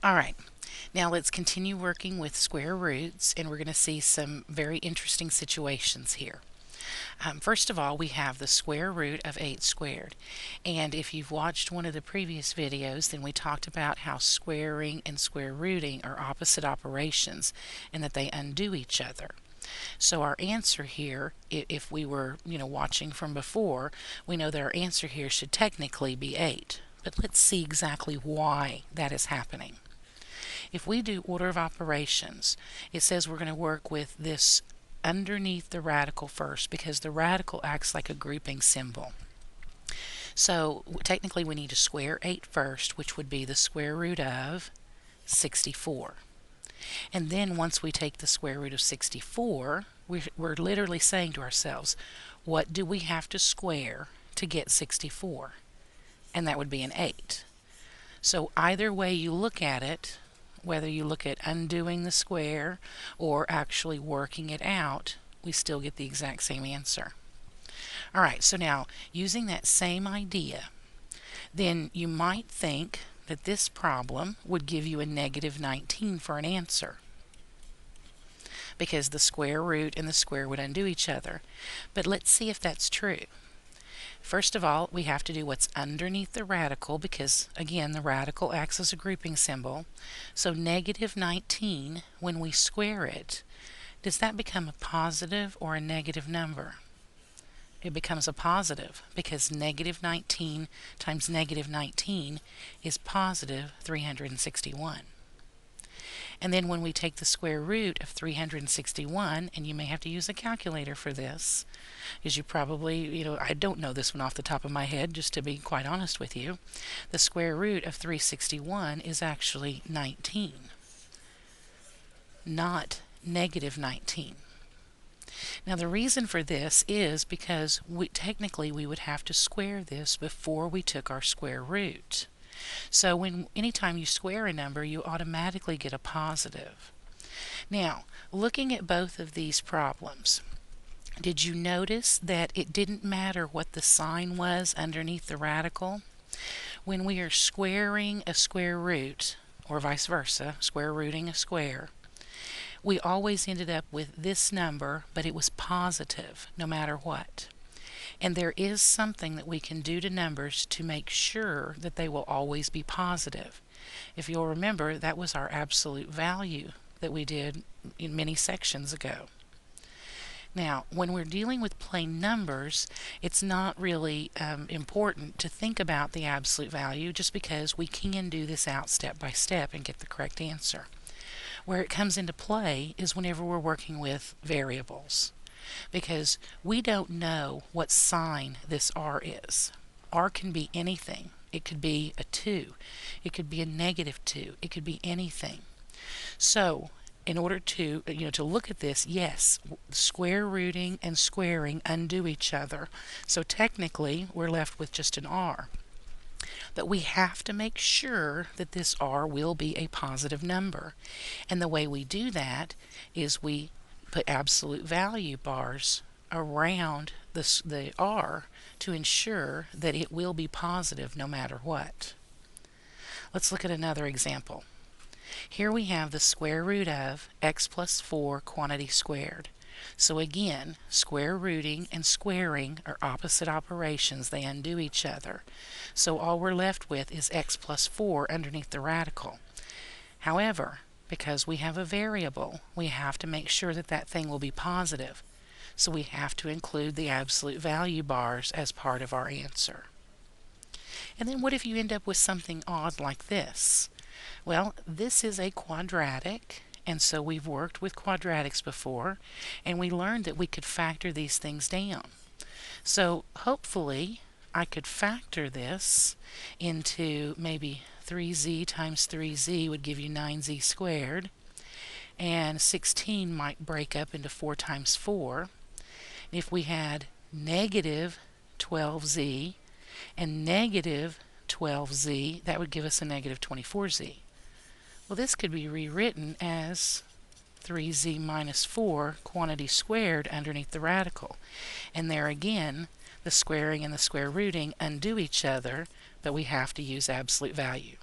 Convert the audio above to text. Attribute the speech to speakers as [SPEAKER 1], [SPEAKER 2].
[SPEAKER 1] Alright, now let's continue working with square roots, and we're going to see some very interesting situations here. First of all, we have the square root of 8 squared. And if you've watched one of the previous videos, then we talked about how squaring and square rooting are opposite operations and that they undo each other. So our answer here, if we were watching from before, we know that our answer here should technically be 8. But let's see exactly why that is happening. If we do order of operations, it says we're going to work with this underneath the radical first because the radical acts like a grouping symbol. So technically we need to square 8 first, which would be the square root of 64. And then once we take the square root of 64, we're literally saying to ourselves, what do we have to square to get 64? And that would be an 8. So either way you look at it, whether you look at undoing the square or actually working it out, we still get the exact same answer. Alright, so now using that same idea, then you might think that this problem would give you a negative 19 for an answer, because the square root and the square would undo each other. But let's see if that's true. First of all, we have to do what's underneath the radical because, again, the radical acts as a grouping symbol. So negative 19, when we square it, does that become a positive or a negative number? It becomes a positive because negative 19 times negative 19 is positive 361. And then when we take the square root of 361, and you may have to use a calculator for this, because you probably, I don't know this one off the top of my head, just to be quite honest with you. The square root of 361 is actually 19, not negative 19. Now the reason for this is because technically we would have to square this before we took our square root. So anytime you square a number, you automatically get a positive. Now, looking at both of these problems, did you notice that it didn't matter what the sign was underneath the radical? When we are squaring a square root, or vice versa, square rooting a square, we always ended up with this number, but it was positive no matter what. And there is something that we can do to numbers to make sure that they will always be positive. If you'll remember, that was our absolute value that we did in many sections ago. Now, when we're dealing with plain numbers, it's not really important to think about the absolute value just because we can do this out step by step and get the correct answer. Where it comes into play is whenever we're working with variables, because we don't know what sign this R is. R can be anything. It could be a 2. It could be a negative 2. It could be anything. So in order to look at this, yes, square rooting and squaring undo each other. So technically we're left with just an R. But we have to make sure that this R will be a positive number. And the way we do that is we put absolute value bars around the R to ensure that it will be positive no matter what. Let's look at another example. Here we have the square root of x plus 4 quantity squared. So again, square rooting and squaring are opposite operations. They undo each other. So all we're left with is x plus 4 underneath the radical. However, because we have a variable, we have to make sure that that thing will be positive. So we have to include the absolute value bars as part of our answer. And then what if you end up with something odd like this? Well, this is a quadratic, and so we've worked with quadratics before, and we learned that we could factor these things down. So hopefully I could factor this into maybe 3z times 3z would give you 9z squared, and 16 might break up into 4 times 4. If we had negative 12z and negative 12z, that would give us a negative 24z. Well, this could be rewritten as 3z minus 4 quantity squared underneath the radical. And there again, the squaring and the square rooting undo each other, but we have to use absolute value.